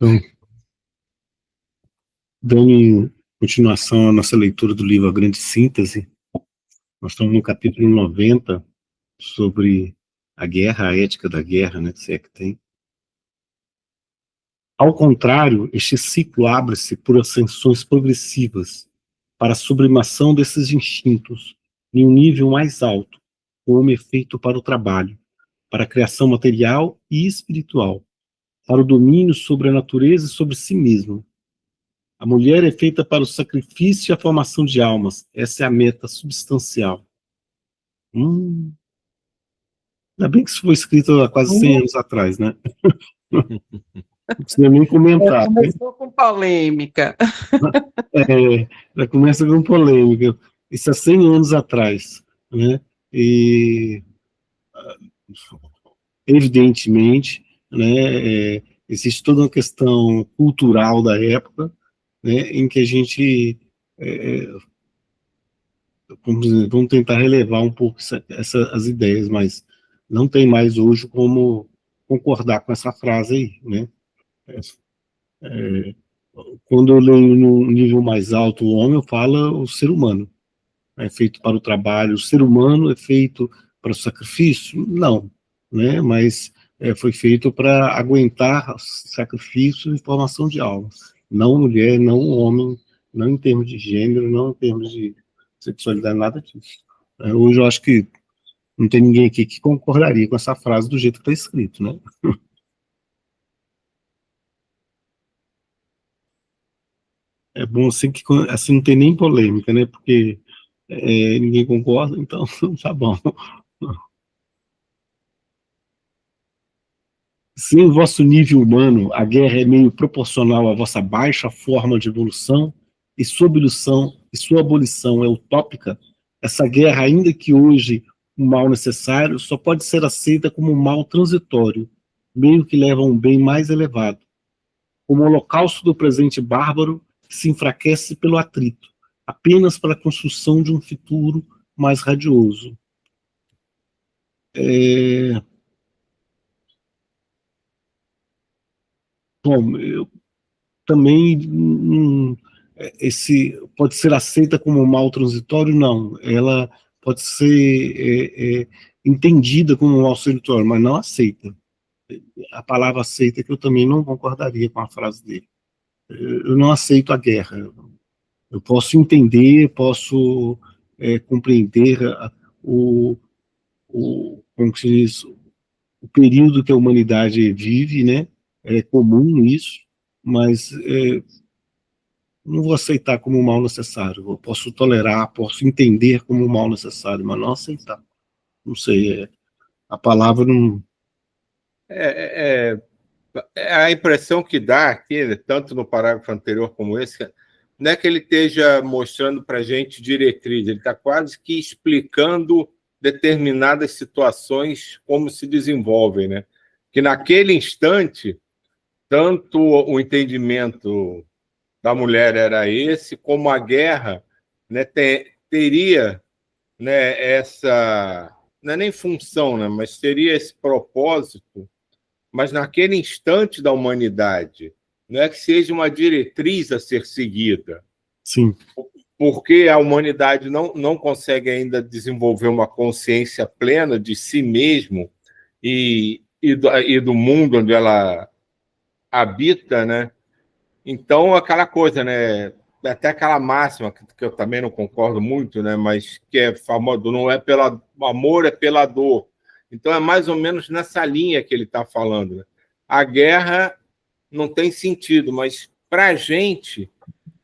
Então, dando continuação à nossa leitura do livro A Grande Síntese, nós estamos no capítulo 90, sobre a guerra, a ética da guerra, né, se é que tem. Ao contrário, este ciclo abre-se por ascensões progressivas para a sublimação desses instintos em um nível mais alto, como efeito para o trabalho, para a criação material e espiritual, para o domínio sobre a natureza e sobre si mesmo. A mulher é feita para o sacrifício e a formação de almas. Essa é a meta substancial. Ainda bem que isso foi escrito há quase 100 anos atrás, né? Não precisa nem comentar. Começou com polêmica. Já começa com polêmica. Isso há 100 anos atrás, né? E, evidentemente, né, existe toda uma questão cultural da época, né, em que a gente vamos tentar relevar um pouco as ideias, mas não tem mais hoje como concordar com essa frase aí, né? Quando eu leio no nível mais alto o homem, eu falo o ser humano. É feito para o trabalho, o ser humano é feito para o sacrifício? Não, né? Mas foi feito para aguentar sacrifício e formação de alma. Não mulher, não homem, não em termos de gênero, não em termos de sexualidade, nada disso. Hoje eu acho que não tem ninguém aqui que concordaria com essa frase do jeito que está escrito, né? É bom assim que assim não tem nem polêmica, né? Porque ninguém concorda, então tá bom. Se em vosso nível humano a guerra é meio proporcional à vossa baixa forma de evolução e sua abolição é utópica, essa guerra, ainda que hoje um mal necessário, só pode ser aceita como um mal transitório, meio que leva a um bem mais elevado, como o holocausto do presente bárbaro que se enfraquece pelo atrito, apenas para a construção de um futuro mais radioso. Bom, eu também esse pode ser aceita como um mal transitório? Não, ela pode ser entendida como um mal transitório, mas não aceita. A palavra aceita é que eu também não concordaria com a frase dele. Eu não aceito a guerra. Eu posso entender, posso compreender como se diz, o período que a humanidade vive, né? É comum isso, mas não vou aceitar como um mal necessário. Eu posso tolerar, posso entender como um mal necessário, mas não aceitar. Não sei, a palavra não... A impressão que dá aqui, tanto no parágrafo anterior como esse, não é que ele esteja mostrando para a gente diretriz, ele está quase que explicando determinadas situações, como se desenvolvem, né? Que naquele instante, tanto o entendimento da mulher era esse, como a guerra, né, teria, né, essa, não é nem função, né, mas teria esse propósito, mas naquele instante da humanidade, não é que seja uma diretriz a ser seguida. Sim. Porque a humanidade não consegue ainda desenvolver uma consciência plena de si mesmo e do mundo onde ela habita, né? Então, aquela coisa, né? Até aquela máxima, que eu também não concordo muito, né? Mas que é famoso, não é pelo amor, é pela dor. Então, é mais ou menos nessa linha que ele está falando, né? A guerra não tem sentido, mas para a gente,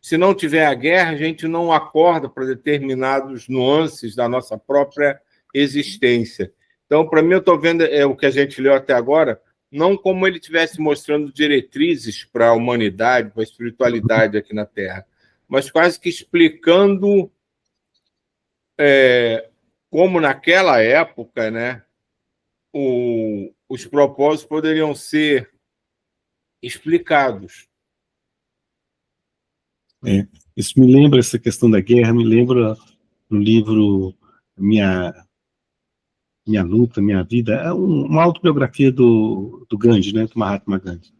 se não tiver a guerra, a gente não acorda para determinados nuances da nossa própria existência. Então, para mim, eu estou vendo o que a gente leu até agora, não como ele estivesse mostrando diretrizes para a humanidade, para a espiritualidade aqui na Terra, mas quase que explicando como naquela época, né, os propósitos poderiam ser explicados. Isso me lembra, essa questão da guerra, me lembra no livro Minha Luta, Minha Vida, é uma autobiografia do Gandhi, né, do Mahatma Gandhi.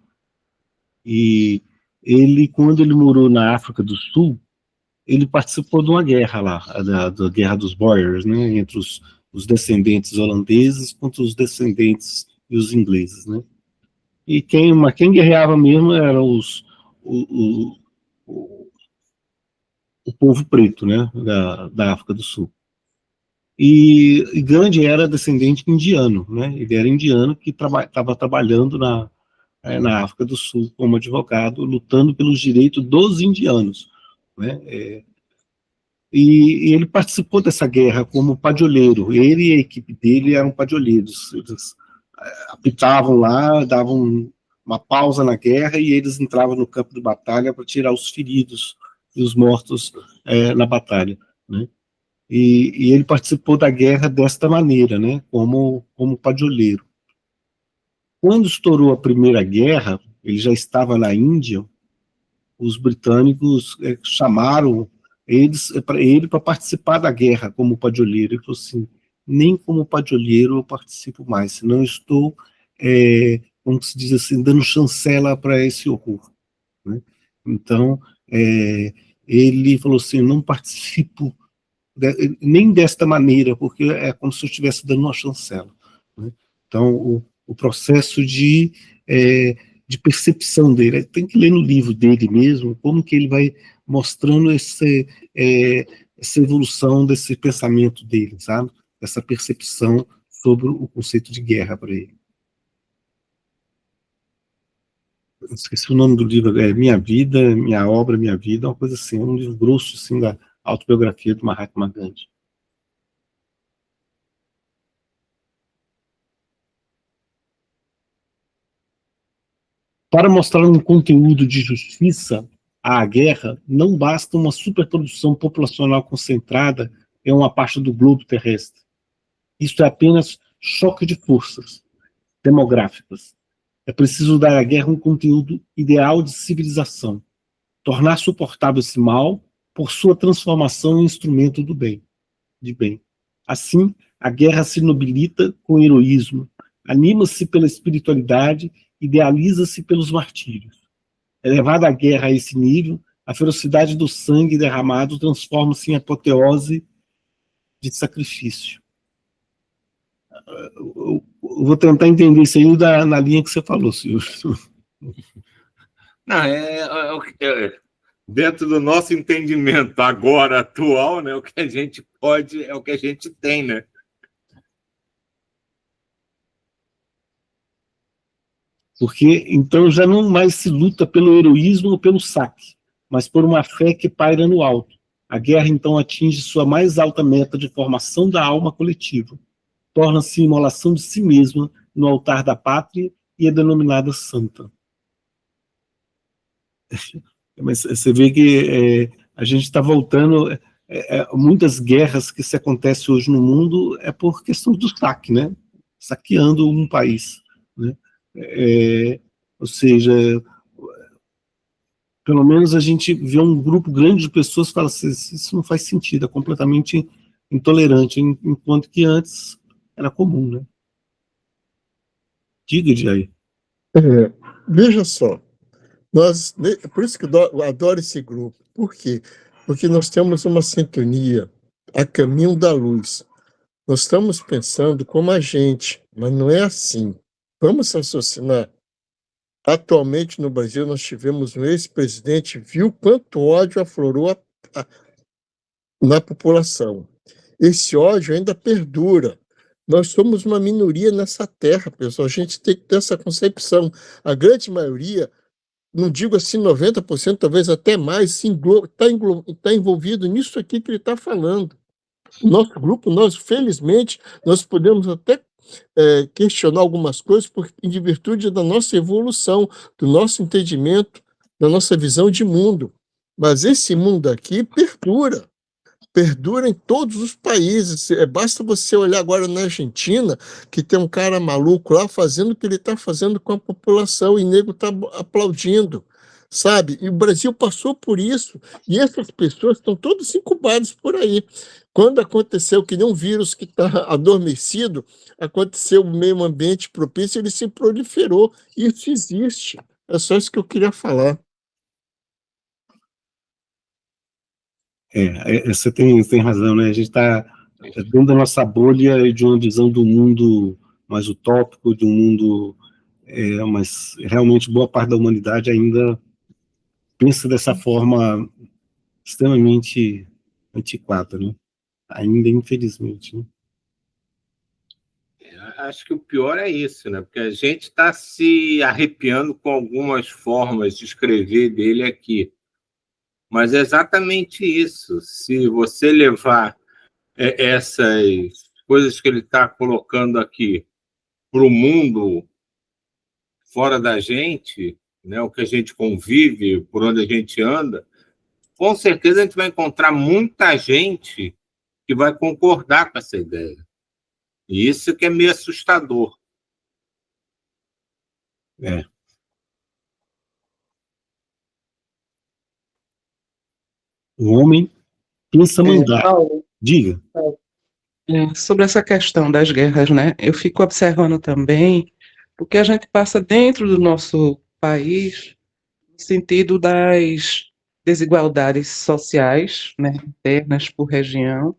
E ele, quando ele morou na África do Sul, ele participou de uma guerra lá, da Guerra dos Boers, né, entre os descendentes holandeses contra os descendentes e os ingleses, né? E quem guerreava mesmo era o, o, o povo preto, né, da África do Sul. E Gandhi era descendente indiano, né? Ele era indiano que estava trabalhando na África do Sul como advogado, lutando pelos direitos dos indianos, né? E ele participou dessa guerra como padioleiro. Ele e a equipe dele eram padioleiros. Eles apitavam lá, davam uma pausa na guerra e eles entravam no campo de batalha para tirar os feridos e os mortos na batalha, né? E ele participou da guerra desta maneira, né? Como padioleiro. Quando estourou a Primeira Guerra, ele já estava na Índia. Os britânicos chamaram ele para participar da guerra como padioleiro. Ele falou assim: nem como padioleiro eu participo mais, senão eu estou, como se diz assim, dando chancela para esse horror, né? Então, ele falou assim: eu não participo nem desta maneira, porque é como se eu estivesse dando uma chancela, né? Então, o processo de percepção dele, tem que ler no livro dele mesmo, como que ele vai mostrando essa evolução desse pensamento dele, sabe? Essa percepção sobre o conceito de guerra para ele. Esqueci o nome do livro, Minha Vida, Minha Obra, Minha Vida, uma coisa assim, um livro grosso, assim, da autobiografia do Mahatma Gandhi. Para mostrar um conteúdo de justiça à guerra, não basta uma superprodução populacional concentrada em uma parte do globo terrestre. Isso é apenas choque de forças demográficas. É preciso dar à guerra um conteúdo ideal de civilização, tornar suportável esse mal por sua transformação em instrumento do bem, de bem. Assim, a guerra se nobilita com heroísmo, anima-se pela espiritualidade, idealiza-se pelos martírios. Elevada a guerra a esse nível, a ferocidade do sangue derramado transforma-se em apoteose de sacrifício. Eu vou tentar entender isso aí na linha que você falou, senhor. Não, dentro do nosso entendimento agora, atual, né, o que a gente pode, é o que a gente tem, né? Porque então já não mais se luta pelo heroísmo ou pelo saque, mas por uma fé que paira no alto. A guerra então atinge sua mais alta meta de formação da alma coletiva. Torna-se imolação de si mesma no altar da pátria e é denominada santa. Mas você vê que a gente está voltando. Muitas guerras que se acontecem hoje no mundo é por questão do saque, né? Saqueando um país, né? Ou seja, pelo menos a gente vê um grupo grande de pessoas que fala assim: isso não faz sentido, é completamente intolerante, enquanto que antes era comum, né? Diga, Jair. Veja só, por isso que eu adoro esse grupo. Por quê? Porque nós temos uma sintonia a caminho da luz. Nós estamos pensando como a gente, mas não é assim. Vamos raciocinar. Atualmente no Brasil nós tivemos um ex-presidente, viu quanto ódio aflorou na população. Esse ódio ainda perdura. Nós somos uma minoria nessa terra, pessoal. A gente tem que ter essa concepção. A grande maioria, não digo assim 90%, talvez até mais, está envolvido nisso aqui que ele está falando. O nosso grupo, felizmente, nós podemos até questionar algumas coisas em virtude da nossa evolução, do nosso entendimento, da nossa visão de mundo. Mas esse mundo aqui perdura em todos os países. Basta você olhar agora na Argentina, que tem um cara maluco lá fazendo o que ele está fazendo com a população, e o nego está aplaudindo, sabe? E o Brasil passou por isso, e essas pessoas estão todas incubadas por aí. Quando aconteceu que nem um vírus que está adormecido, aconteceu o meio ambiente propício, ele se proliferou. Isso existe. É só isso que eu queria falar. Você tem razão, né? A gente está dentro da nossa bolha e de uma visão do mundo mais utópico, de um mundo, mas realmente boa parte da humanidade ainda pensa dessa forma extremamente antiquada, né? Ainda, infelizmente, né? Acho que o pior é isso, né? Porque a gente está se arrepiando com algumas formas de escrever dele aqui. Mas é exatamente isso. Se você levar essas coisas que ele está colocando aqui para o mundo fora da gente, né, o que a gente convive, por onde a gente anda, com certeza a gente vai encontrar muita gente que vai concordar com essa ideia. E isso que é meio assustador. É. O homem pensa mandar. Paulo, Diga. sobre essa questão das guerras, né? Eu fico observando também o que a gente passa dentro do nosso país, no sentido das desigualdades sociais, né, internas por região,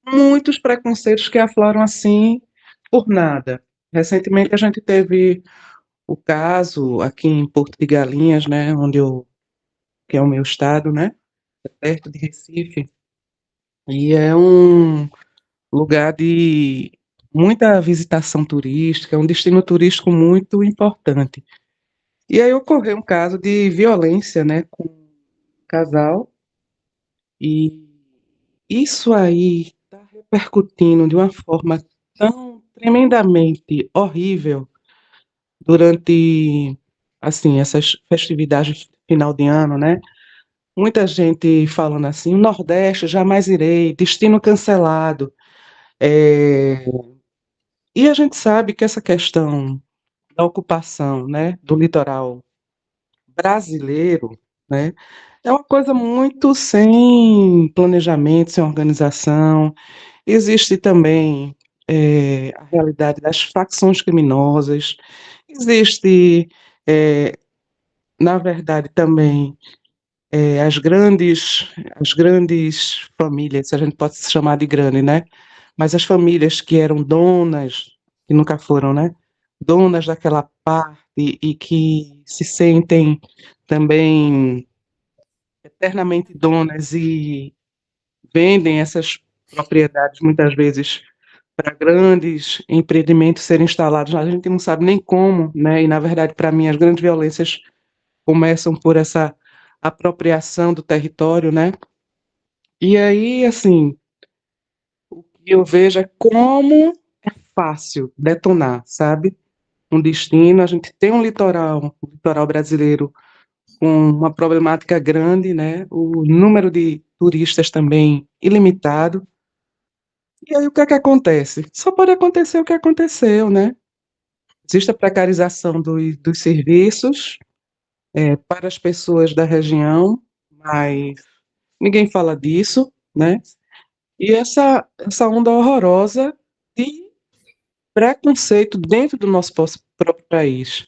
muitos preconceitos que afloram assim por nada. Recentemente a gente teve o caso aqui em Porto de Galinhas, né, que é o meu estado, né, perto de Recife, e é um lugar de muita visitação turística, um destino turístico muito importante. E aí ocorreu um caso de violência, né, com um casal, e isso aí está repercutindo de uma forma tão tremendamente horrível durante, assim, essas festividades de final de ano, né? Muita gente falando assim, o Nordeste, jamais irei, destino cancelado. É, E a gente sabe que essa questão da ocupação, né, do litoral brasileiro, né, é uma coisa muito sem planejamento, sem organização. Existe também a realidade das facções criminosas, existe, eh, na verdade, também as grandes famílias, se a gente pode se chamar de grande, né? Mas as famílias que eram donas, que nunca foram, né? Donas daquela parte e que se sentem também eternamente donas e vendem essas propriedades muitas vezes para grandes empreendimentos serem instalados. A gente não sabe nem como, né? E na verdade, para mim, as grandes violências começam por essa apropriação do território, né? E aí, assim, o que eu vejo é como é fácil detonar, sabe? Um destino, a gente tem um litoral brasileiro com uma problemática grande, né? O número de turistas também ilimitado. E aí o que é que acontece? Só pode acontecer o que aconteceu, né? Existe a precarização dos serviços para as pessoas da região, mas ninguém fala disso, né? E essa onda horrorosa de preconceito dentro do nosso próprio país.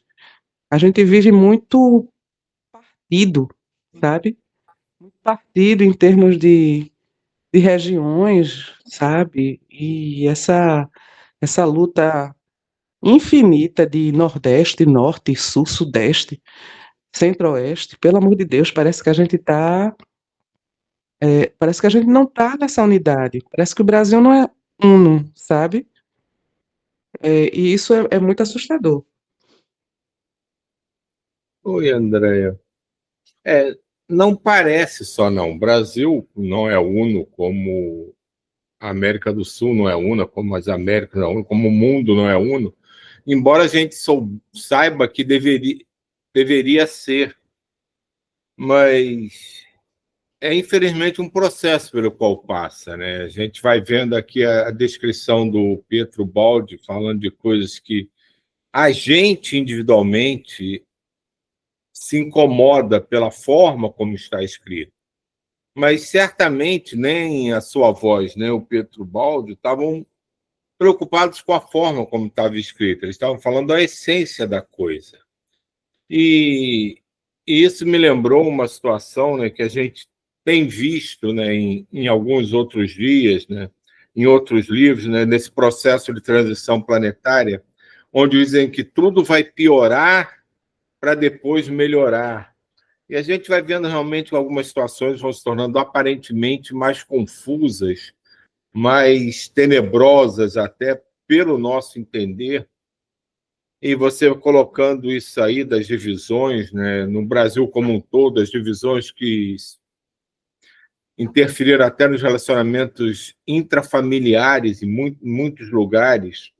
A gente vive muito partido, sabe? Muito partido em termos de regiões, sabe? E essa luta infinita de Nordeste, Norte, Sul, Sudeste, Centro-Oeste, pelo amor de Deus, parece que a gente não está nessa unidade, parece que o Brasil não é uno, sabe? E isso é muito assustador. Oi, Andréia. Não parece só, não. O Brasil não é uno como a América do Sul não é una, como as Américas não é uno, como o mundo não é uno, embora a gente saiba que deveria ser, mas é infelizmente um processo pelo qual passa, né? A gente vai vendo aqui a descrição do Pietro Baldi falando de coisas que a gente individualmente se incomoda pela forma como está escrito. Mas certamente nem a sua voz, nem o Pietro Baldi estavam preocupados com a forma como estava escrito. Eles estavam falando da essência da coisa. E isso me lembrou uma situação, né, que a gente tem visto, né, em alguns outros dias, né, em outros livros, né, nesse processo de transição planetária, onde dizem que tudo vai piorar para depois melhorar. E a gente vai vendo realmente que algumas situações vão se tornando aparentemente mais confusas, mais tenebrosas até pelo nosso entender. E você colocando isso aí das divisões, né, no Brasil como um todo, as divisões que interferiram até nos relacionamentos intrafamiliares em muitos lugares.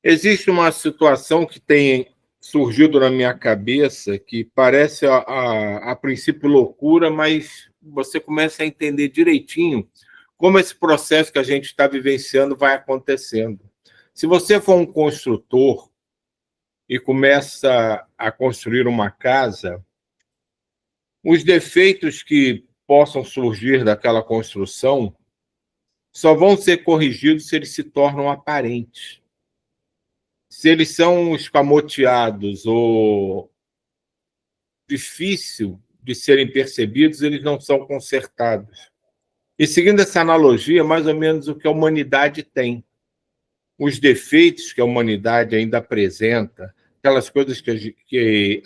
Existe uma situação que tem surgido na minha cabeça que parece a princípio loucura, mas você começa a entender direitinho como esse processo que a gente está vivenciando vai acontecendo. Se você for um construtor e começa a construir uma casa, os defeitos que possam surgir daquela construção só vão ser corrigidos se eles se tornam aparentes. Se eles são escamoteados ou difícil de serem percebidos, eles não são consertados. E seguindo essa analogia, mais ou menos o que a humanidade tem. Os defeitos que a humanidade ainda apresenta, aquelas coisas que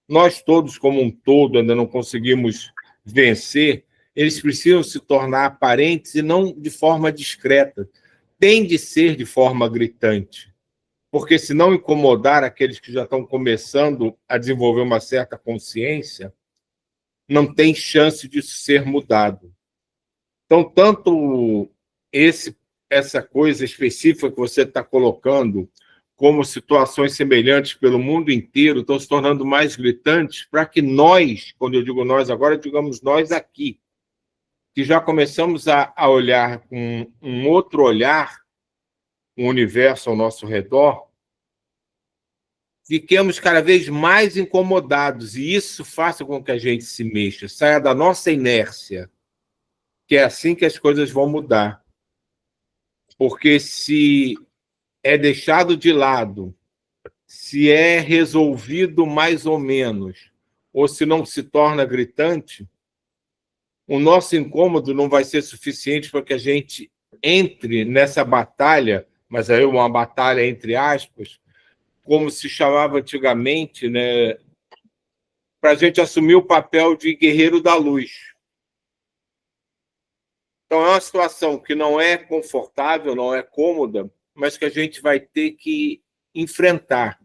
nós todos, como um todo, ainda não conseguimos vencer, eles precisam se tornar aparentes e não de forma discreta. Tem de ser de forma gritante. Porque se não incomodar aqueles que já estão começando a desenvolver uma certa consciência, não tem chance de ser mudado. Então, tanto essa coisa específica que você está colocando, como situações semelhantes pelo mundo inteiro, estão se tornando mais gritantes para que nós, quando eu digo nós agora, digamos nós aqui, que já começamos a olhar com um outro olhar, o universo ao nosso redor, fiquemos cada vez mais incomodados, e isso faça com que a gente se mexa, saia da nossa inércia, que é assim que as coisas vão mudar. Porque se é deixado de lado, se é resolvido mais ou menos, ou se não se torna gritante, o nosso incômodo não vai ser suficiente para que a gente entre nessa batalha, mas aí uma batalha entre aspas, como se chamava antigamente, né, para a gente assumir o papel de guerreiro da luz. Então, é uma situação que não é confortável, não é cômoda, mas que a gente vai ter que enfrentar.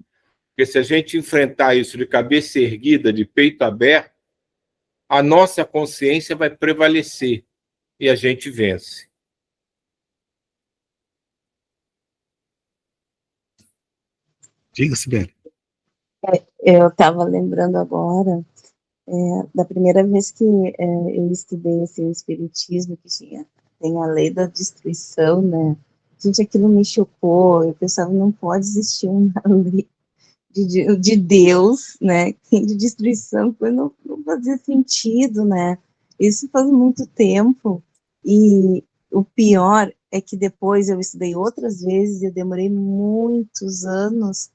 Porque se a gente enfrentar isso de cabeça erguida, de peito aberto, a nossa consciência vai prevalecer e a gente vence. Diga, Sibeli. Eu estava lembrando agora da primeira vez que eu estudei assim, o espiritismo, que tem a lei da destruição, né? Gente, aquilo me chocou. Eu pensava, não pode existir uma lei de Deus, né? De destruição, que não fazia sentido, né? Isso faz muito tempo. E o pior é que depois eu estudei outras vezes e eu demorei muitos anos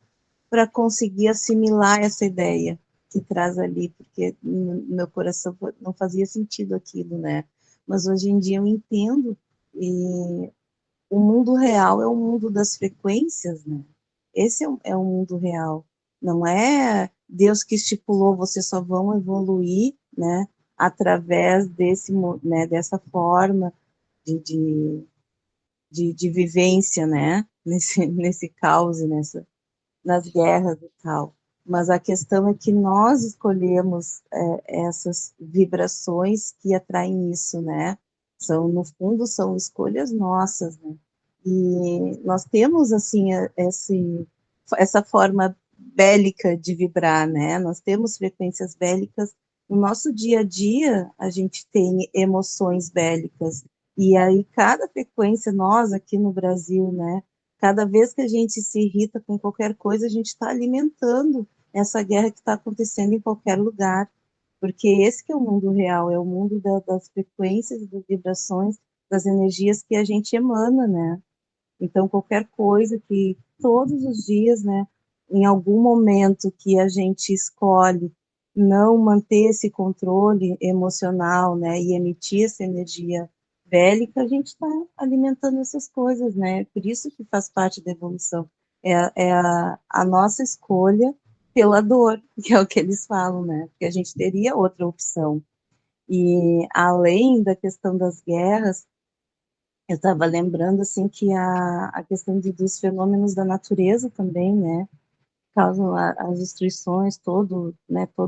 para conseguir assimilar essa ideia que traz ali, porque no meu coração não fazia sentido aquilo, né? Mas hoje em dia eu entendo, e o mundo real é o mundo das frequências, né? Esse é o mundo real. Não é Deus que estipulou, vocês só vão evoluir, né? Através dessa forma de vivência, né? Nesse caos, nas guerras e tal. Mas a questão é que nós escolhemos essas vibrações que atraem isso, né? No fundo, são escolhas nossas, né? E nós temos, assim, essa forma bélica de vibrar, né? Nós temos frequências bélicas. No nosso dia a dia, a gente tem emoções bélicas. E aí, cada frequência, nós aqui no Brasil, né? Cada vez que a gente se irrita com qualquer coisa, a gente está alimentando essa guerra que está acontecendo em qualquer lugar. Porque esse que é o mundo real, é o mundo das frequências, das vibrações, das energias que a gente emana, né? Então, qualquer coisa que todos os dias, né, em algum momento que a gente escolhe não manter esse controle emocional, né, e emitir essa energia bélica, a gente está alimentando essas coisas, né? Por isso que faz parte da evolução. É a nossa escolha pela dor, que é o que eles falam, né? Porque a gente teria outra opção. E além da questão das guerras, eu estava lembrando assim que a questão dos fenômenos da natureza também, né? Causam as destruições, todo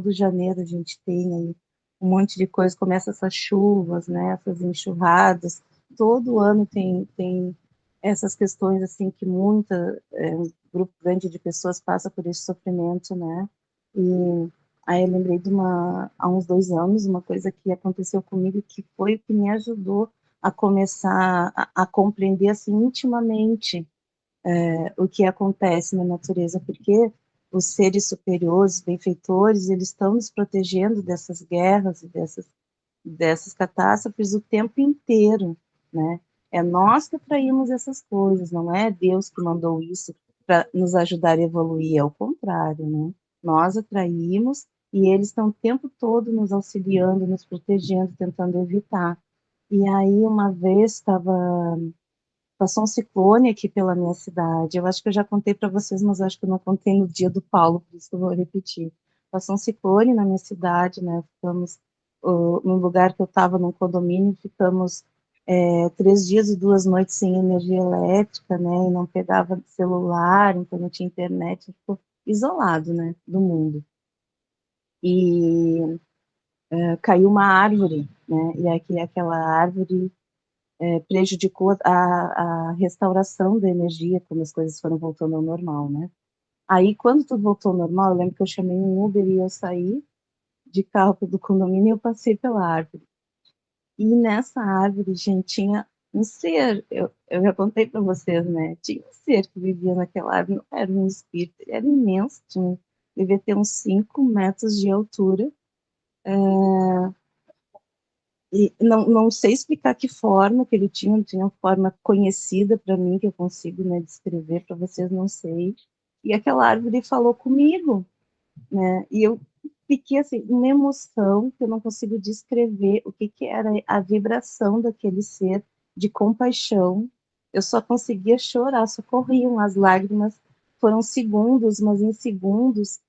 janeiro a gente tem aí um monte de coisa, começa essas chuvas, né, essas enxurradas, todo ano tem essas questões, assim, que um grupo grande de pessoas passa por esse sofrimento, né, e aí eu lembrei há uns 2 anos, uma coisa que aconteceu comigo, que foi o que me ajudou a começar a compreender, assim, intimamente, o que acontece na natureza, porque os seres superiores, benfeitores, eles estão nos protegendo dessas guerras e dessas catástrofes o tempo inteiro, né? É nós que atraímos essas coisas, não é Deus que mandou isso para nos ajudar a evoluir, é o contrário, né? Nós atraímos e eles estão o tempo todo nos auxiliando, nos protegendo, tentando evitar. E aí, uma vez, passou um ciclone aqui pela minha cidade. Eu acho que eu já contei para vocês, mas acho que eu não contei no dia do Paulo, por isso que eu vou repetir. Passou um ciclone na minha cidade, né? Ficamos no lugar que eu estava, num condomínio, ficamos 3 dias e 2 noites sem energia elétrica, né? E não pegava celular, então não tinha internet, ficou isolado, né? Do mundo. E caiu uma árvore, né? E aquela árvore prejudicou a restauração da energia quando as coisas foram voltando ao normal, né? Aí, quando tudo voltou ao normal, eu lembro que eu chamei um Uber e eu saí de carro do condomínio e eu passei pela árvore. E nessa árvore, gente, tinha um ser, eu já contei para vocês, né? Tinha um ser que vivia naquela árvore, não era um espírito, ele era imenso, devia ter uns 5 metros de altura, e não sei explicar que forma que ele tinha, não tinha uma forma conhecida para mim, que eu consigo, né, descrever para vocês, não sei. E aquela árvore falou comigo, né? E eu fiquei assim, uma emoção que eu não consigo descrever o que era a vibração daquele ser de compaixão. Eu só conseguia chorar, só corriam as lágrimas. Foram segundos, mas em segundos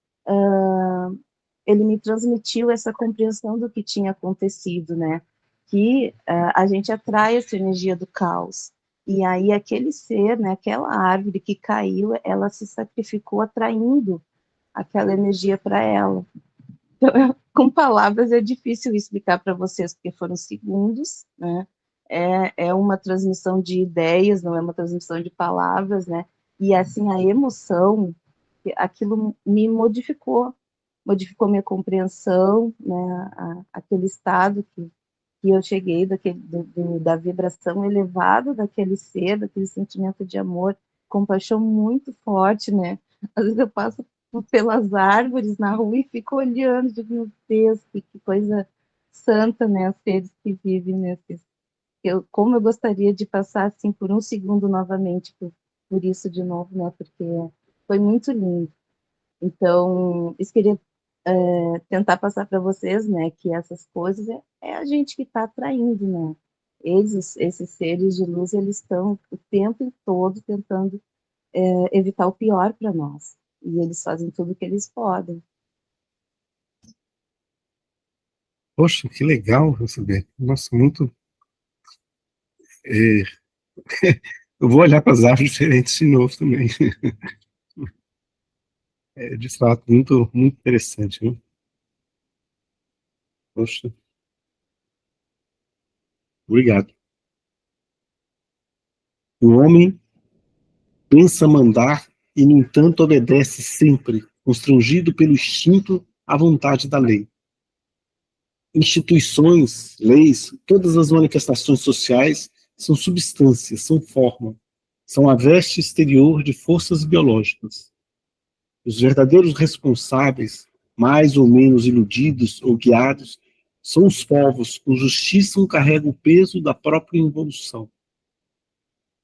ele me transmitiu essa compreensão do que tinha acontecido, né? Que a gente atrai essa energia do caos. E aí aquele ser, né, aquela árvore que caiu, ela se sacrificou atraindo aquela energia para ela. Então, com palavras é difícil explicar para vocês, porque foram segundos, né? É uma transmissão de ideias, não é uma transmissão de palavras, né? E assim, a emoção, aquilo me modificou minha compreensão, né, aquele estado que eu cheguei da vibração elevada daquele ser, daquele sentimento de amor, compaixão muito forte, né? Às vezes eu passo pelas árvores na rua e fico olhando, digo, meu Deus, que coisa santa, né? Os seres que vivem nesses. Como eu gostaria de passar assim por um segundo novamente por isso de novo, né? Porque foi muito lindo. Então, eu queria tentar passar para vocês, né, que essas coisas é a gente que está atraindo, né? Esses seres de luz, eles estão o tempo todo tentando evitar o pior para nós. E eles fazem tudo o que eles podem. Poxa, que legal receber. Nossa, muito. é, Eu vou olhar para as árvores diferentes de novo também. É, de fato, muito, muito interessante, né? Poxa, obrigado. O homem pensa mandar e, no entanto, obedece sempre, constrangido pelo instinto à vontade da lei. Instituições, leis, todas as manifestações sociais são substâncias, são forma, são a veste exterior de forças biológicas. Os verdadeiros responsáveis, mais ou menos iludidos ou guiados, são os povos com justiça carregam o peso da própria involução.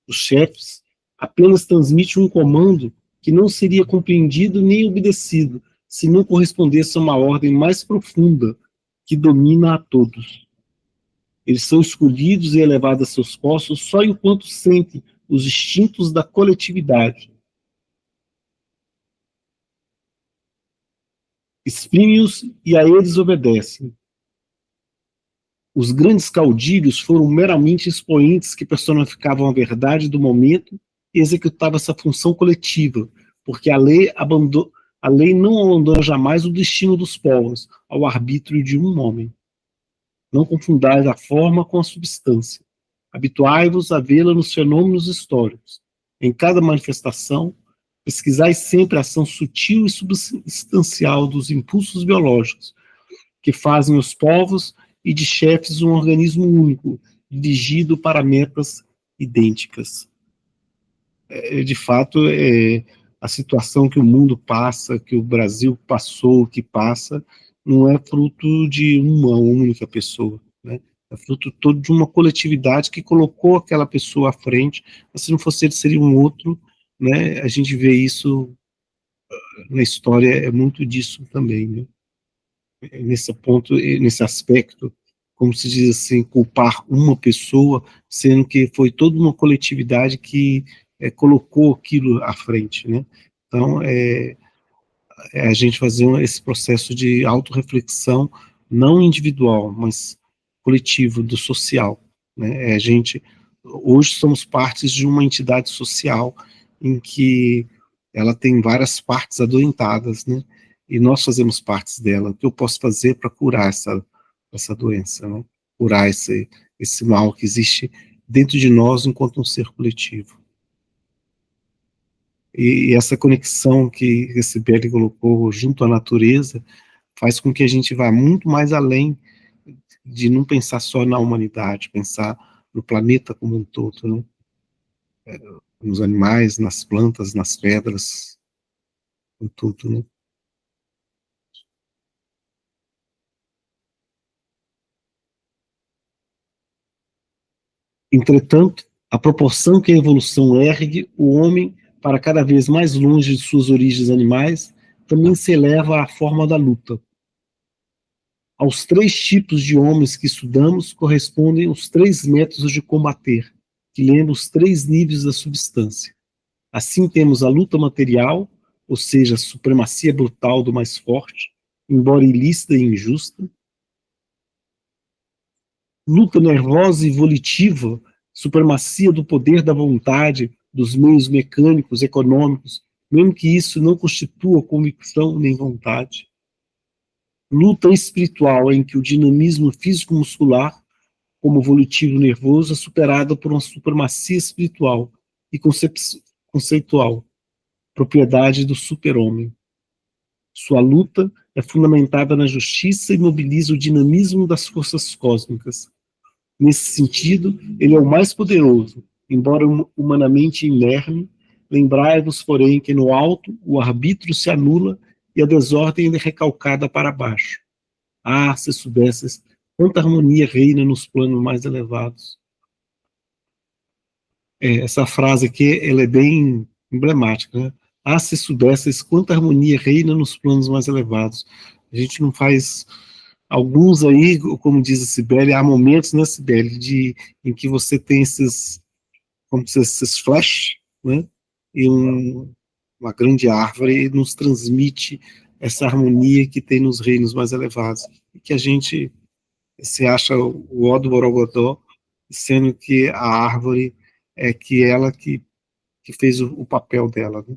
Os chefes apenas transmitem um comando que não seria compreendido nem obedecido, se não correspondesse a uma ordem mais profunda que domina a todos. Eles são escolhidos e elevados a seus postos só enquanto sentem os instintos da coletividade. Exprime-os e a eles obedecem. Os grandes caudilhos foram meramente expoentes que personificavam a verdade do momento e executavam essa função coletiva, porque a lei não abandona jamais o destino dos povos ao arbítrio de um homem. Não confundais a forma com a substância. Habituai-vos a vê-la nos fenômenos históricos. Em cada manifestação, pesquisai sempre a ação sutil e substancial dos impulsos biológicos que fazem os povos e de chefes um organismo único, dirigido para metas idênticas. De fato, a situação que o mundo passa, que o Brasil passou, que passa, não é fruto de uma única pessoa, né? É fruto todo de uma coletividade que colocou aquela pessoa à frente, mas se não fosse ele, seria um outro, né? A gente vê isso na história, é muito disso também, né? Nesse ponto, nesse aspecto, como se diz assim, culpar uma pessoa, sendo que foi toda uma coletividade que colocou aquilo à frente, né? Então, a gente fazer esse processo de autorreflexão, não individual, mas coletivo, do social, né? A gente, hoje somos partes de uma entidade social em que ela tem várias partes adoentadas, né? E nós fazemos partes dela. O que eu posso fazer para curar essa doença, né? Curar esse mal que existe dentro de nós enquanto um ser coletivo. E essa conexão que esse Belli colocou junto à natureza faz com que a gente vá muito mais além de não pensar só na humanidade, pensar no planeta como um todo, né? Nos animais, nas plantas, nas pedras, em tudo, né? Entretanto, a proporção que a evolução ergue o homem para cada vez mais longe de suas origens animais também se eleva à forma da luta. Aos 3 tipos de homens que estudamos correspondem os 3 métodos de combater, que lembram os 3 níveis da substância. Assim temos a luta material, ou seja, a supremacia brutal do mais forte, embora ilícita e injusta. Luta nervosa e volitiva, supremacia do poder da vontade, dos meios mecânicos, econômicos, mesmo que isso não constitua convicção nem vontade. Luta espiritual, em que o dinamismo físico-muscular, como volitivo nervoso, é superado por uma supremacia espiritual e conceitual, propriedade do super-homem. Sua luta é fundamentada na justiça e mobiliza o dinamismo das forças cósmicas. Nesse sentido, ele é o mais poderoso, embora humanamente inerme. Lembrai-vos, porém, que no alto o arbítrio se anula e a desordem é recalcada para baixo. Ah, se soubesses quanta harmonia reina nos planos mais elevados. Essa frase aqui, ela é bem emblemática, né? Ah, se soubesses quanta harmonia reina nos planos mais elevados. A gente não faz... Alguns aí, como diz a Cibele, há momentos, né, Cibele, em que você tem esses flash, né, e uma grande árvore nos transmite essa harmonia que tem nos reinos mais elevados, e que a gente se acha o ó do Borogodó, sendo que a árvore é que ela que fez o papel dela, né?